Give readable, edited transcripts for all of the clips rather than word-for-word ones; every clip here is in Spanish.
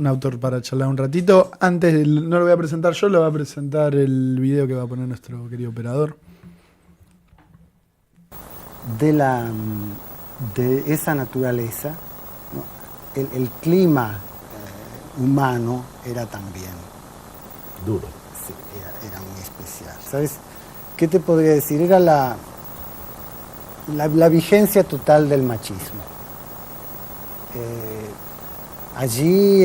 un autor para charlar un ratito. Antes, no lo voy a presentar yo, lo va a presentar el video que va a poner nuestro querido operador. De esa naturaleza, ¿no? El clima humano era también duro. Sí, era muy especial. ¿Sabes qué te podría decir? Era la vigencia total del machismo. Allí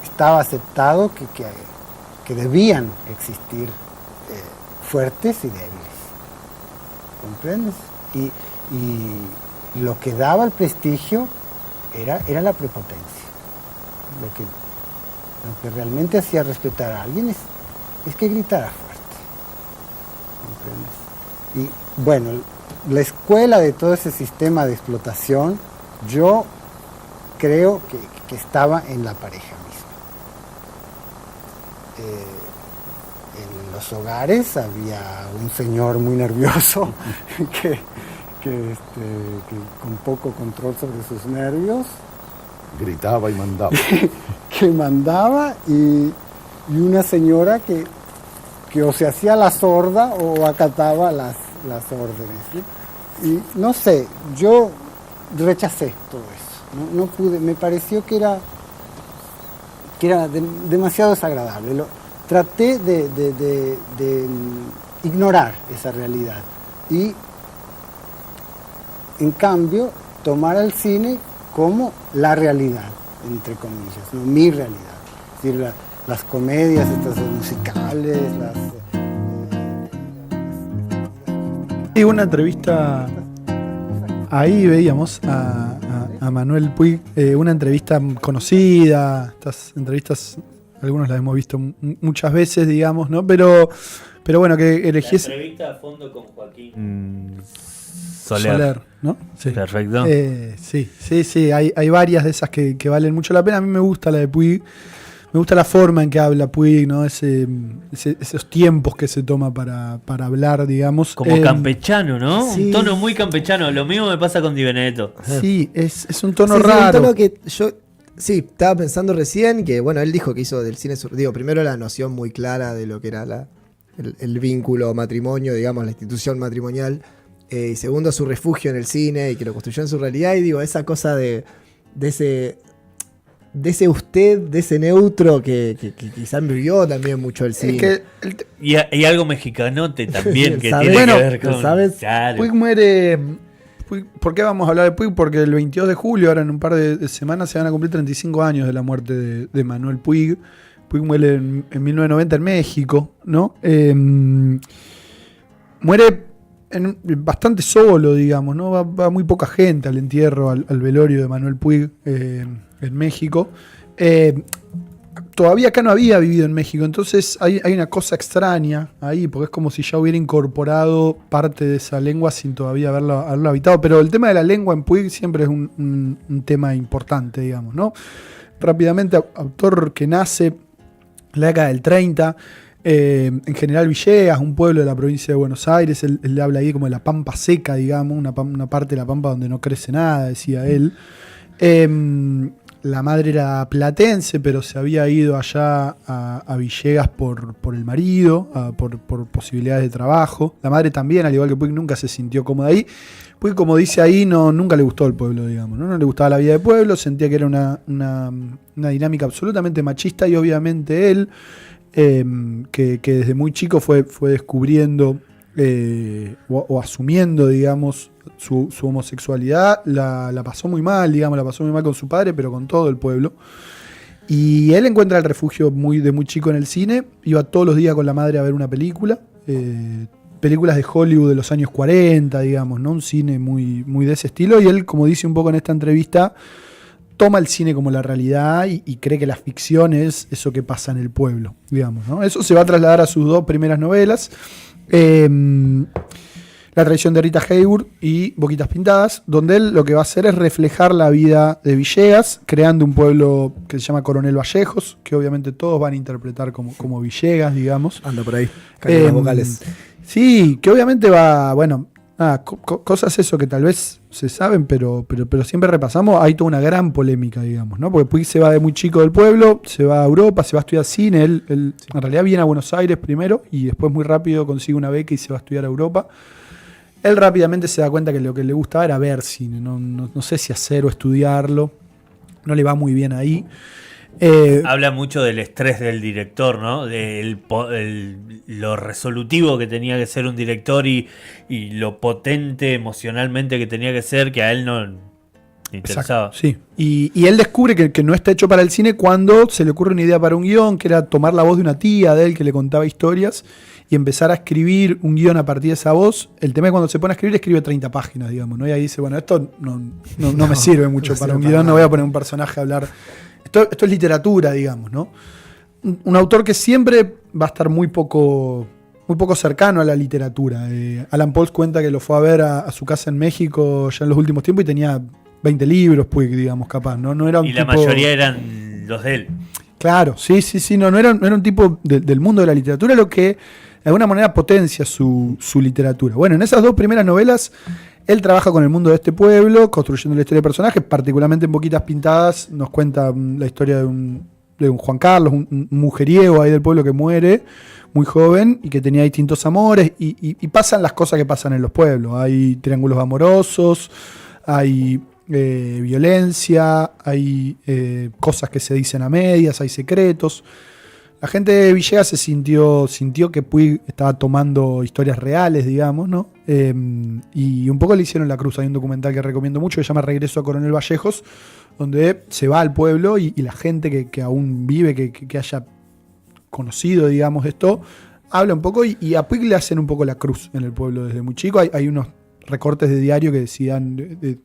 estaba aceptado que debían existir fuertes y débiles. ¿Comprendes? Y lo que daba el prestigio era la prepotencia. Lo que realmente hacía respetar a alguien es que gritara fuerte. ¿Comprendes? Y bueno, la escuela de todo ese sistema de explotación, yo creo que estaba en la pareja misma. En los hogares había un señor muy nervioso que con poco control sobre sus nervios gritaba y mandaba. que mandaba y una señora que o se hacía la sorda o acataba las órdenes, ¿sí? Y no sé, yo rechacé todo eso. No pude, me pareció que era demasiado desagradable. Traté de ignorar esa realidad y en cambio tomar al cine como la realidad, entre comillas, ¿no? Mi realidad. Es decir, las comedias, estas musicales, Y una entrevista, ahí veíamos a Manuel Puig, una entrevista conocida, estas entrevistas, algunos las hemos visto muchas veces, digamos, ¿no? Pero bueno, que elegís... La entrevista a fondo con Joaquín Soler, ¿no? Sí. Perfecto. Sí, hay varias de esas que valen mucho la pena. A mí me gusta la de Puig, me gusta la forma en que habla Puig, ¿no? Esos tiempos que se toma para hablar, digamos. Como campechano, ¿no? Sí. Un tono muy campechano. Lo mismo me pasa con Di Benedetto. Sí, es un tono raro. Sí, un tono que yo estaba pensando recién que, bueno, él dijo que hizo del cine, primero la noción muy clara de lo que era el vínculo matrimonio, digamos, la institución matrimonial. Y segundo, su refugio en el cine y que lo construyó en su realidad. Y digo, esa cosa de ese usted, de ese neutro que quizás vivió también mucho el cine. Y algo mexicanote también que ¿sabes? tiene Bueno, que ver con... ¿sabes? Claro. Puig muere... ¿Por qué vamos a hablar de Puig? Porque el 22 de julio, ahora en un par de semanas, se van a cumplir 35 años de la muerte de Manuel Puig. Puig muere en 1990 en México, ¿no? Muere bastante solo, digamos, ¿no? Va muy poca gente al entierro, al velorio de Manuel Puig en México. Todavía acá no había vivido en México, entonces hay una cosa extraña ahí, porque es como si ya hubiera incorporado parte de esa lengua sin todavía haberlo habitado. Pero el tema de la lengua en Puig siempre es un tema importante, digamos, ¿no? Rápidamente, autor que nace en la década del 30, en General Villegas, un pueblo de la provincia de Buenos Aires. Él le habla ahí como de la pampa seca, digamos, una parte de la pampa donde no crece nada, decía él. La madre era platense, pero se había ido allá a Villegas por el marido, por posibilidades de trabajo. La madre también, al igual que Puig, nunca se sintió cómoda ahí. Puig, como dice ahí, nunca le gustó el pueblo, digamos, ¿no? No le gustaba la vida de pueblo, sentía que era una dinámica absolutamente machista y obviamente él, que desde muy chico fue descubriendo o asumiendo, digamos, su homosexualidad, la pasó muy mal, digamos, la pasó muy mal con su padre, pero con todo el pueblo. Y él encuentra el refugio de muy chico en el cine, iba todos los días con la madre a ver una película, películas de Hollywood de los años 40, digamos, ¿no? Un cine muy, muy de ese estilo, y él, como dice un poco en esta entrevista, toma el cine como la realidad y cree que la ficción es eso que pasa en el pueblo, digamos, ¿no? Eso se va a trasladar a sus dos primeras novelas, La traición de Rita Hayworth y Boquitas Pintadas, donde él lo que va a hacer es reflejar la vida de Villegas, creando un pueblo que se llama Coronel Vallejos, que obviamente todos van a interpretar como Villegas, digamos. Anda por ahí, las vocales. Sí, que obviamente va, bueno, cosas eso que tal vez se saben, pero siempre repasamos. Hay toda una gran polémica, digamos, ¿no? Porque Puig se va de muy chico del pueblo, se va a Europa, se va a estudiar cine. Él en realidad viene a Buenos Aires primero y después muy rápido consigue una beca y se va a estudiar a Europa. Él rápidamente se da cuenta que lo que le gustaba era ver cine, no sé si hacer o estudiarlo. No le va muy bien ahí. Habla mucho del estrés del director, ¿no? Lo resolutivo que tenía que ser un director y lo potente emocionalmente que tenía que ser, que a él no le interesaba. Exacto, sí. Y él descubre que no está hecho para el cine cuando se le ocurre una idea para un guión, que era tomar la voz de una tía de él que le contaba historias y empezar a escribir un guión a partir de esa voz. El tema es cuando se pone a escribir, escribe 30 páginas, digamos, ¿no? Y ahí dice, bueno, esto no me sirve mucho para un guión, no voy a poner un personaje a hablar. Esto es literatura, digamos, ¿no? Un autor que siempre va a estar muy poco cercano a la literatura. Alan Pauls cuenta que lo fue a ver a su casa en México ya en los últimos tiempos y tenía 20 libros, pues, digamos, capaz, ¿no? No era un y la mayoría eran los de él. Claro, sí, no era un tipo del mundo de la literatura, lo que de alguna manera potencia su literatura. Bueno, en esas dos primeras novelas él trabaja con el mundo de este pueblo, construyendo la historia de personajes, particularmente en Boquitas Pintadas nos cuenta la historia de un Juan Carlos, un mujeriego ahí del pueblo que muere muy joven y que tenía distintos amores y pasan las cosas que pasan en los pueblos. Hay triángulos amorosos, hay violencia, hay cosas que se dicen a medias, hay secretos. La gente de Villegas se sintió que Puig estaba tomando historias reales, digamos, ¿no? Y un poco le hicieron la cruz. Hay un documental que recomiendo mucho que se llama Regreso a Coronel Vallejos, donde se va al pueblo y la gente que aún vive, que haya conocido, digamos, esto, habla un poco y a Puig le hacen un poco la cruz en el pueblo desde muy chico. Hay unos recortes de diario que decían de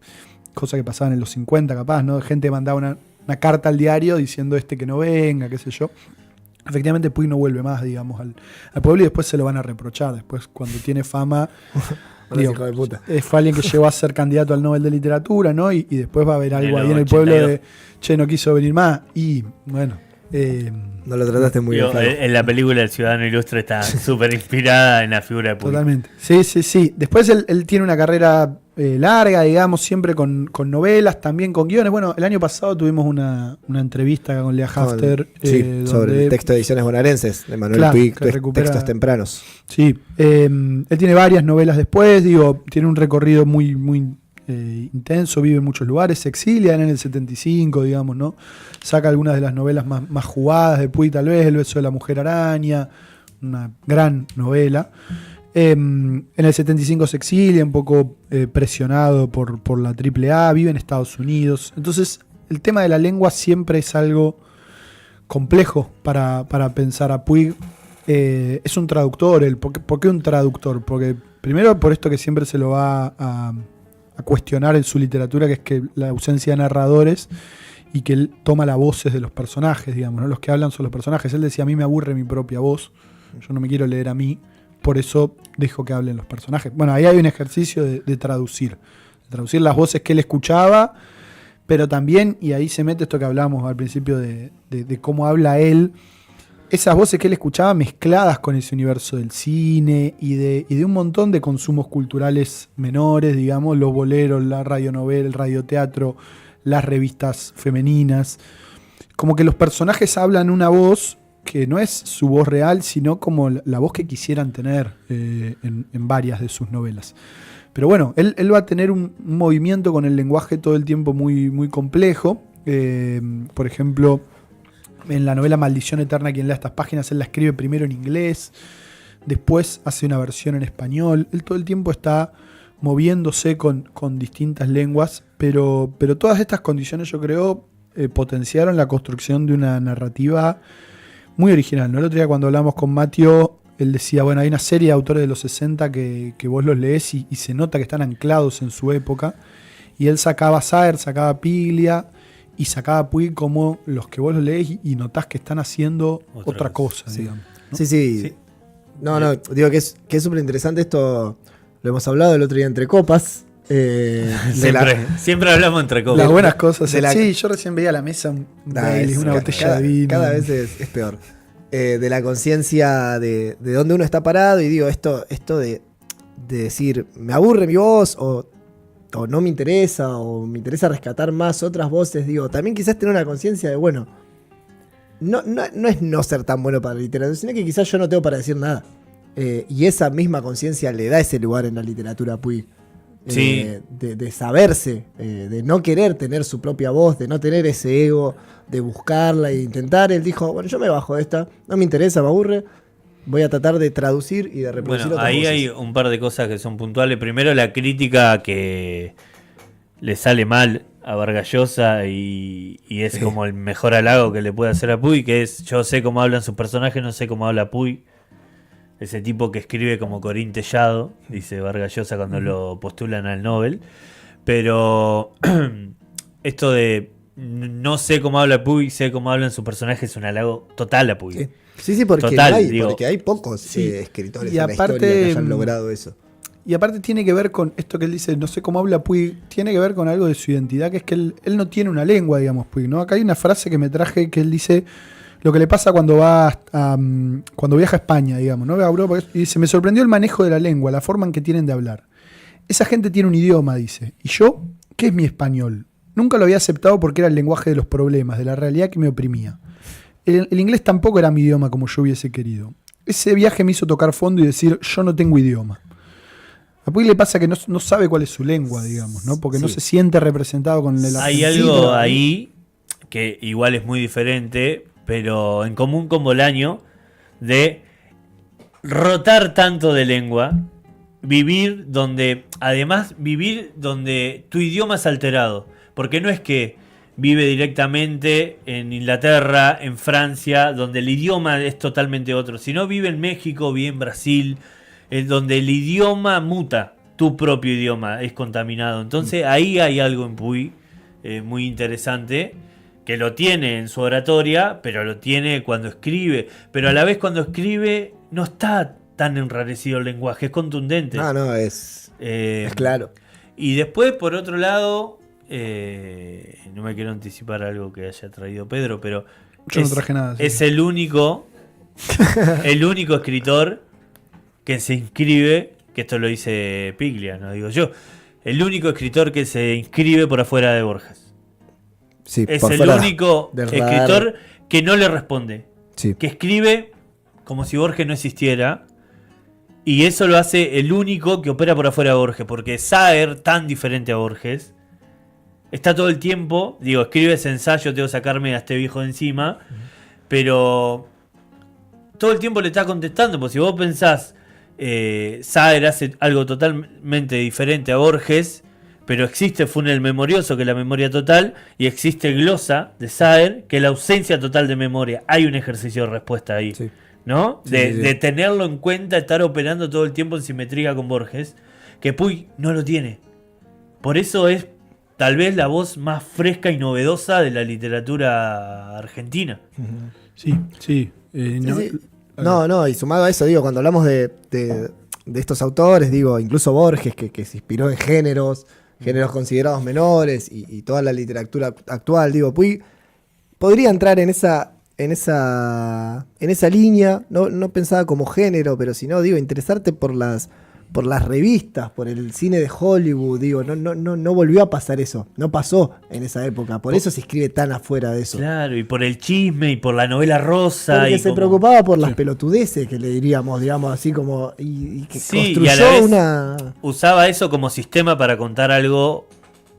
cosas que pasaban en los 50 capaz, ¿no? Gente mandaba una carta al diario diciendo que no venga, qué sé yo. Efectivamente Puig no vuelve más, digamos, al pueblo y después se lo van a reprochar. Después cuando tiene fama, digo, hijo de puta. fue alguien que llegó a ser candidato al Nobel de Literatura, ¿no? Y después va a haber algo En ahí en el 82. pueblo de, che, no quiso venir más. Y bueno... No lo trataste muy bien. En la película El Ciudadano Ilustre está súper inspirada en la figura de Puig. Totalmente. Sí. Después él tiene una carrera larga, digamos, siempre con novelas, también con guiones. Bueno, el año pasado tuvimos una entrevista con Lea Hafter. Sobre el texto de Ediciones Bonaerenses de Manuel Puig, Textos Tempranos. Sí, él tiene varias novelas después, tiene un recorrido muy intenso, vive en muchos lugares, se exilia en el 75, digamos, ¿no? Saca algunas de las novelas más jugadas de Puig, tal vez, El beso de la mujer araña, una gran novela. En el 75 se exilia, un poco presionado por la AAA, vive en Estados Unidos. Entonces, el tema de la lengua siempre es algo complejo para pensar. A Puig es un traductor. ¿Por qué un traductor? Porque primero por esto que siempre se lo va a cuestionar en su literatura, que es que la ausencia de narradores y que él toma las voces de los personajes, digamos, ¿no? Los que hablan son los personajes. Él decía, a mí me aburre mi propia voz, yo no me quiero leer a mí, por eso dejo que hablen los personajes. Bueno, ahí hay un ejercicio de traducir las voces que él escuchaba, pero también, y ahí se mete esto que hablábamos al principio de cómo habla él, esas voces que él escuchaba mezcladas con ese universo del cine y de un montón de consumos culturales menores, digamos, los boleros, la radionovela, el radioteatro, las revistas femeninas. Como que los personajes hablan una voz que no es su voz real, sino como la voz que quisieran tener en varias de sus novelas. Pero bueno, él va a tener un movimiento con el lenguaje todo el tiempo muy, muy complejo. Por ejemplo, en la novela Maldición Eterna, quien lea estas páginas, él la escribe primero en inglés, después hace una versión en español. Él todo el tiempo está moviéndose con distintas lenguas, pero todas estas condiciones, yo creo, potenciaron la construcción de una narrativa muy original, ¿no? El otro día cuando hablamos con Mateo, él decía, bueno, hay una serie de autores de los 60 que vos los lees y se nota que están anclados en su época, y él sacaba a Saer, sacaba a Piglia y sacaba a Puig como los que vos los lees y notás que están haciendo otra cosa, sí. digamos, ¿no? Sí. No, digo que es súper interesante esto, lo hemos hablado el otro día entre copas. Siempre hablamos entre copas. Las buenas cosas. Sí, yo recién veía a la mesa un Baileys, una botella de vino. Cada vez es peor. De la conciencia de dónde uno está parado, y digo, esto de decir, me aburre mi voz, o no me interesa, o me interesa rescatar más otras voces, digo, también quizás tener una conciencia de, bueno, no es no ser tan bueno para la literatura, sino que quizás yo no tengo para decir nada. Y esa misma conciencia le da ese lugar en la literatura a Puig. Sí. De saberse, de no querer tener su propia voz, de no tener ese ego, de buscarla e intentar. Él dijo, bueno, yo me bajo de esta, no me interesa, me aburre, voy a tratar de traducir y de reproducir Bueno, otras ahí voces. hay un par de cosas que son puntuales. Primero, la crítica que le sale mal a Vargas Llosa y es como el mejor halago que le puede hacer a Puig, que es, yo sé cómo hablan sus personajes, no sé cómo habla Puig. Ese tipo que escribe como Corín Tellado, dice Vargas Llosa cuando lo postulan al Nobel. Pero esto de no sé cómo habla Puig, sé cómo hablan sus personajes es un halago total a Puig. Sí, porque, Total, porque hay pocos Sí. escritores Y en la aparte, historia que hayan logrado eso. Y aparte tiene que ver con esto que él dice, no sé cómo habla Puig, tiene que ver con algo de su identidad, que es que él no tiene una lengua, digamos, Puig, ¿no? Acá hay una frase que me traje que él dice lo que le pasa cuando cuando viaja a España, digamos, ¿no? A Europa, y dice, me sorprendió el manejo de la lengua, la forma en que tienen de hablar. Esa gente tiene un idioma, dice. ¿Y yo? ¿Qué es mi español? Nunca lo había aceptado porque era el lenguaje de los problemas, de la realidad que me oprimía. El inglés tampoco era mi idioma como yo hubiese querido. Ese viaje me hizo tocar fondo y decir, yo no tengo idioma. A Puig le pasa que no sabe cuál es su lengua, digamos, ¿no? Porque no se siente representado con el Hay argentino. algo ahí que igual es muy diferente, pero en común con Bolaño, de rotar tanto de lengua, vivir donde tu idioma es alterado, porque no es que vive directamente en Inglaterra, en Francia, donde el idioma es totalmente otro, sino vive en México, vive en Brasil, donde el idioma muta, tu propio idioma es contaminado. Entonces ahí hay algo en Puig muy interesante, que lo tiene en su oratoria, pero lo tiene cuando escribe. Pero a la vez cuando escribe no está tan enrarecido el lenguaje, es contundente. No, es claro. Y después, por otro lado, no me quiero anticipar algo que haya traído Pedro, pero Yo no traje nada. Sí. es el único escritor que se inscribe, que esto lo dice Piglia, no digo yo, el único escritor que se inscribe por afuera de Borges. Sí, Es por el fuera único del escritor radar. que no le responde. Sí. Que escribe como si Borges no existiera. Y eso lo hace el único que opera por afuera de Borges. Porque Saer, tan diferente a Borges, está todo el tiempo, digo, escribe ese ensayo, tengo que sacarme a este viejo de encima. Pero todo el tiempo le está contestando. Porque si vos pensás, Saer hace algo totalmente diferente a Borges, pero existe Funel Memorioso, que es la memoria total, y existe Glosa de Saer, que es la ausencia total de memoria. Hay un ejercicio de respuesta ahí, Sí. ¿no? Sí, De, sí. de tenerlo en cuenta, estar operando todo el tiempo en simetría con Borges, que Puig no lo tiene. Por eso es tal vez la voz más fresca y novedosa de la literatura argentina. Sí, sí. Sí. No, y sumado a eso, digo, cuando hablamos de estos autores, digo, incluso Borges, que se inspiró en géneros considerados menores y toda la literatura actual, digo, Puig podría entrar en esa línea, no pensaba como género, pero sino, digo, interesarte por las revistas, por el cine de Hollywood, digo, no volvió a pasar eso, no pasó en esa época, por eso se escribe tan afuera de eso. Claro, y por el chisme, y por la novela rosa. Porque y se como- preocupaba por las pelotudeces que le diríamos, digamos, así como, y que Sí, y a la construyó vez una... usaba eso como sistema para contar algo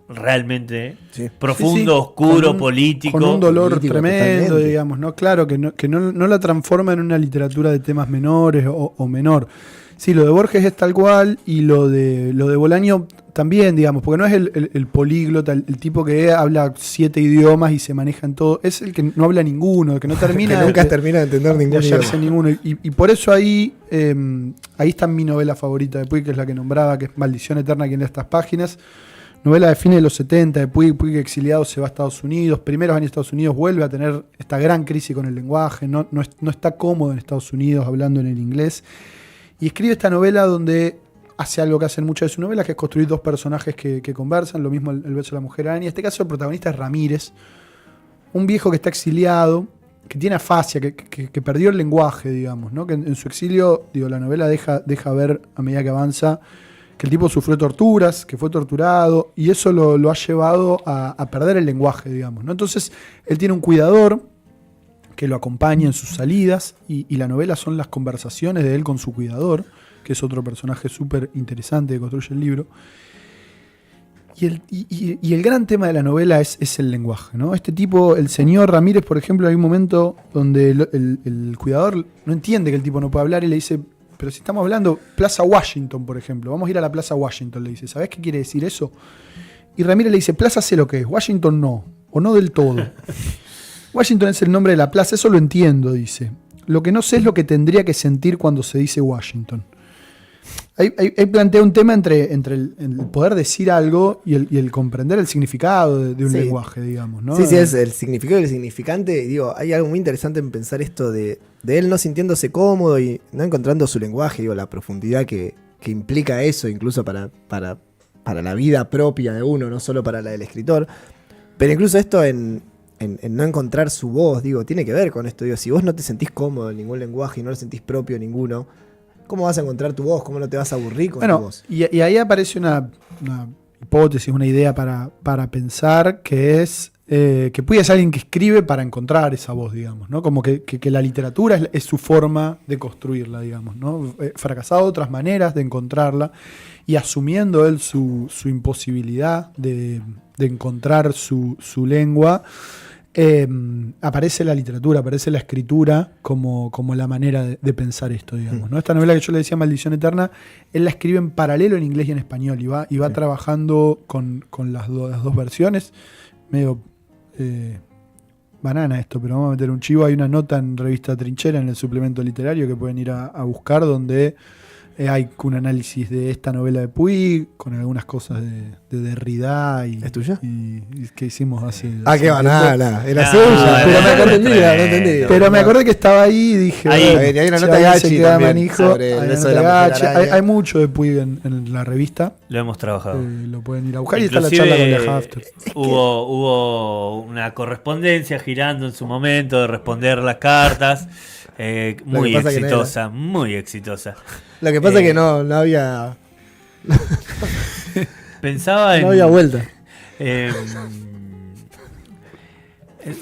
realmente Sí. profundo, Sí, sí, oscuro, con un- político. Con un dolor político, tremendo, totalmente. digamos, ¿no? Claro, que no la transforma en una literatura de temas menores o menor. Sí, lo de Borges es tal cual, y lo de Bolaño también, digamos, porque no es el políglota, el tipo que habla 7 idiomas y se maneja en todo, es el que no habla ninguno, el que no termina que nunca de- termina de entender de ningún hallarse idioma. ninguno. Y por eso ahí está mi novela favorita de Puig, que es la que nombraba, que es Maldición Eterna, quien lee estas páginas. Novela de fines de los 70 de Puig. Puig exiliado se va a Estados Unidos. Primeros años de Estados Unidos, vuelve a tener esta gran crisis con el lenguaje. No está cómodo en Estados Unidos hablando en el inglés. Y escribe esta novela donde hace algo que hacen muchas de sus novelas, que es construir dos personajes que conversan. Lo mismo el beso de la mujer araña. En este caso el protagonista es Ramírez, un viejo que está exiliado, tiene afasia, que perdió el lenguaje, digamos, ¿no? Que en su exilio, digo, la novela deja ver a medida que avanza que el tipo sufrió torturas, que fue torturado, y eso lo ha llevado a perder el lenguaje, digamos, ¿no? Entonces, él tiene un cuidador que lo acompaña en sus salidas, y la novela son las conversaciones de él con su cuidador, que es otro personaje súper interesante que construye el libro. Y el gran tema de la novela es el lenguaje, ¿no? Este tipo, el señor Ramírez, por ejemplo, hay un momento donde el cuidador no entiende que el tipo no puede hablar y le dice, pero si estamos hablando Plaza Washington, por ejemplo, vamos a ir a la Plaza Washington, le dice, ¿sabés qué quiere decir eso? Y Ramírez le dice, Plaza sé lo que es, Washington no, o no del todo. Washington es el nombre de la plaza, eso lo entiendo, dice. Lo que no sé es lo que tendría que sentir cuando se dice Washington. Ahí plantea un tema entre el poder decir algo y el comprender el significado de un lenguaje, digamos, ¿no? Sí, es el significado y el significante. Digo, hay algo muy interesante en pensar esto de él no sintiéndose cómodo y no encontrando su lenguaje, digo, la profundidad que implica eso, incluso para la vida propia de uno, no solo para la del escritor. Pero incluso esto en no encontrar su voz, digo, tiene que ver con esto. Digo, si vos no te sentís cómodo en ningún lenguaje y no lo sentís propio en ninguno, ¿cómo vas a encontrar tu voz? ¿Cómo no te vas a aburrir con tu voz? Y ahí aparece una hipótesis, una idea para pensar, que es que Puig es alguien que escribe para encontrar esa voz, digamos, ¿no? Como que la literatura es su forma de construirla, digamos, ¿no? Fracasado de otras maneras de encontrarla, y asumiendo él su imposibilidad de encontrar su lengua, aparece la literatura, aparece la escritura como la manera de pensar esto, digamos, ¿no? Esta novela que yo le decía, Maldición Eterna, él la escribe en paralelo en inglés y en español, y va trabajando con las dos versiones. Medio banana esto, pero vamos a meter un chivo. Hay una nota en Revista Trinchera, en el suplemento literario, que pueden ir a buscar, donde hay un análisis de esta novela de Puig, con algunas cosas de Derrida. ¿Es tuya? Y que hicimos hace... qué banana, era No, suya, pero no entendí. Pero me acordé que estaba ahí y dije... Hay una nota de Gachi también sobre el beso de la mujer araña. Hay mucho de Puig en la revista. Lo hemos trabajado. Lo pueden ir a buscar. Inclusive, y está la charla con la Hafter. Hubo una correspondencia girando en su momento de responder las cartas. Muy exitosa, muy exitosa. Lo que pasa es que no había... Pensaba en... No había vuelta.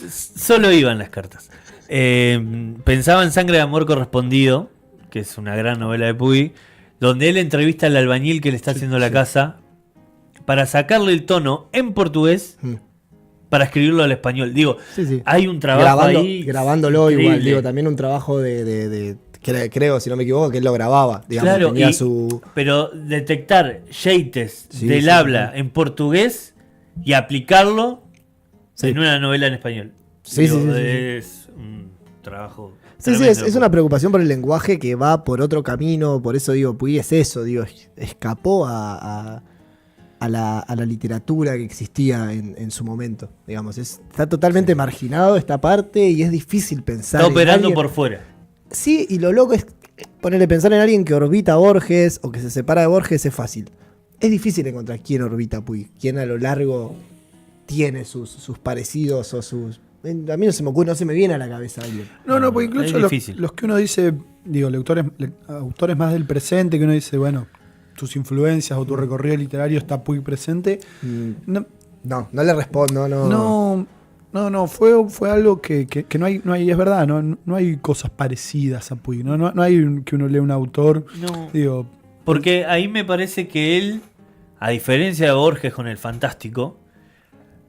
Solo iban las cartas. Pensaba en Sangre de Amor Correspondido, que es una gran novela de Puig, donde él entrevista al albañil que le está haciendo la casa para sacarle el tono en portugués para escribirlo al español. Digo, hay un trabajo ahí grabándolo increíble. igual, digo, también un trabajo de creo, si no me equivoco, que él lo grababa, digamos, claro, tenía pero detectar jeites del habla en portugués y aplicarlo en una novela en español. Es un trabajo tremendo. Es una preocupación por el lenguaje que va por otro camino. Por eso digo, Puig es eso, digo, escapó a la literatura que existía en su momento, digamos. Está totalmente marginado esta parte y es difícil pensar. Está operando por fuera. Sí, y lo loco es pensar en alguien que orbita a Borges o que se separa de Borges es fácil. Es difícil encontrar quién orbita a Puig, quién a lo largo tiene sus parecidos o sus... A mí no se me ocurre, no se me viene a la cabeza alguien. No, porque incluso los que uno dice, digo, autores más del presente, que uno dice, bueno, tus influencias o tu recorrido literario está Puig presente. No le respondo, No, fue algo que no hay, es verdad, no hay cosas parecidas a Puig, no hay que uno lea un autor, digo... Porque ahí me parece que él, a diferencia de Borges con el fantástico,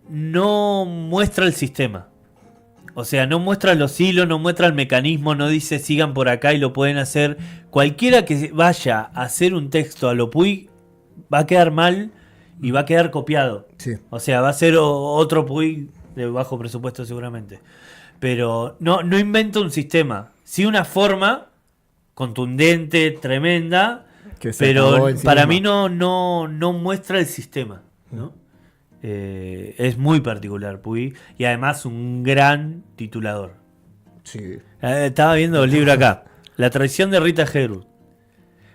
no muestra el sistema. O sea, no muestra los hilos, no muestra el mecanismo, no dice sigan por acá y lo pueden hacer. Cualquiera que vaya a hacer un texto a lo Puig va a quedar mal y va a quedar copiado. Sí. O sea, va a ser otro Puig de bajo presupuesto seguramente. Pero no inventa un sistema. Sí una forma contundente, tremenda, pero para mí no muestra el sistema, ¿no? Es muy particular Puig y además un gran titulador. Sí. Estaba viendo el libro acá. La traición de Rita Hayworth.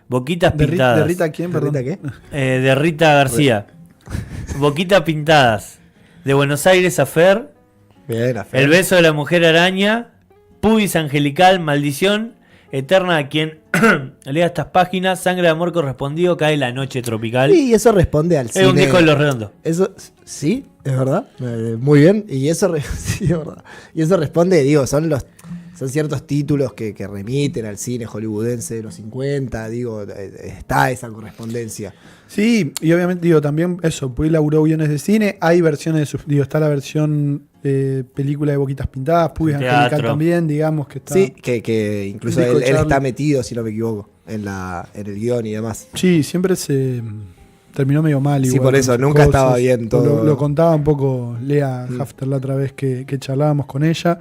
Boquitas pintadas. ¿De Rita quién? ¿De Rita qué? De Rita García. Boquitas pintadas. De Buenos Aires a Fer. Bien, a Fer. El beso de la mujer araña. Pubis Angelical, Maldición Eterna a quien lea estas páginas. Sangre de amor correspondido, Cae la noche tropical. Y eso responde al cine. Es un disco de Los Redondos. Eso, sí, es verdad. Muy bien. Y eso, sí, es verdad. Y eso responde, digo, son ciertos títulos que remiten al cine hollywoodense de los 50. Digo, está esa correspondencia. Sí, y obviamente, digo, también eso, Puig laburó guiones de cine. Hay versiones de está la versión película de Boquitas Pintadas, Puig Angelical también, digamos que está. Sí, que incluso él está metido, si no me equivoco, en el guión y demás. Sí, siempre se terminó medio mal. Sí, igual, por eso, nunca estaba bien todo. Lo contaba un poco Lea Hafter la otra vez que charlábamos con ella.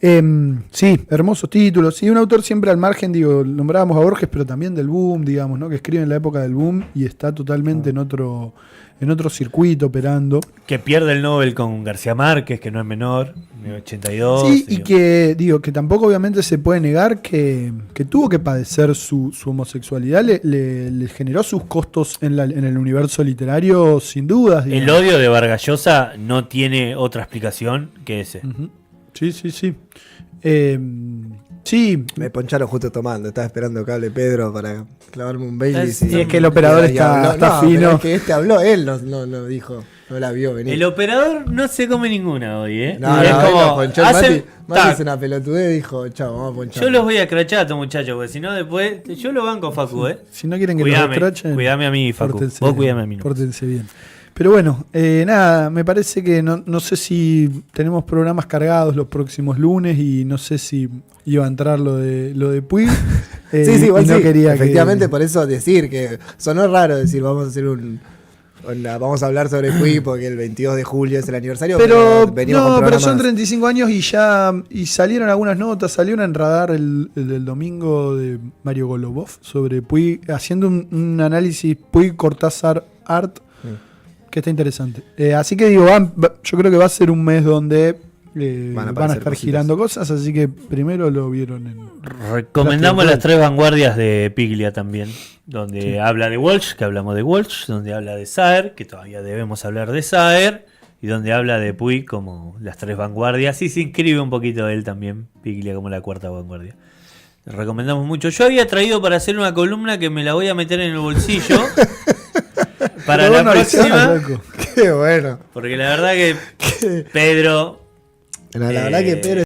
Sí, hermosos títulos. Sí, un autor siempre al margen, digo, nombrábamos a Borges, pero también del boom, digamos, ¿no? Que escribe en la época del boom y está totalmente en otro circuito operando. Que pierde el Nobel con García Márquez, que no es menor, en 82. Sí, y que tampoco obviamente se puede negar que tuvo que padecer su homosexualidad, le generó sus costos en el universo literario, sin dudas. El odio de Vargas Llosa no tiene otra explicación que ese. Uh-huh. Sí. Sí. Me poncharon justo tomando, estaba esperando que hable Pedro para clavarme un Baileys. Sí, es que el operador está fino. Es que habló, él no dijo, no la vio venir. El operador no se come ninguna hoy, ¿eh? No, es como, Mati es una pelotudez, dijo, chao, vamos a ponchar. Yo los voy a escrachar a estos muchachos, porque si no después, yo lo banco, Facu, ¿eh? Si no quieren que los escrachen, cuidame a mí, Facu. Vos cuidame a mí. Pórtense bien. Pero bueno, nada, me parece que no sé si tenemos programas cargados los próximos lunes y no sé si iba a entrar lo de Puig. Sí, igual no sí. Quería efectivamente, por eso decir que sonó raro decir vamos a hacer vamos a hablar sobre Puig porque el 22 de julio es el aniversario. Pero son 35 años y salieron algunas notas, salieron en Radar el del domingo de Mario Golubov sobre Puig, haciendo un análisis Puig Cortázar Art. Que está interesante. Así que digo, yo creo que va a ser un mes donde van a estar girando cosas, así que primero lo vieron en... Recomendamos las 3 vanguardias de Piglia también, donde habla de Walsh, que hablamos de Walsh, donde habla de Saer, que todavía debemos hablar de Saer, y donde habla de Puig como las 3 vanguardias, y se inscribe un poquito él también, Piglia como la 4ª vanguardia. Recomendamos mucho. Yo había traído para hacer una columna que me la voy a meter en el bolsillo. Para la próxima. Qué bueno. Porque la verdad que Pedro. La verdad que Pedro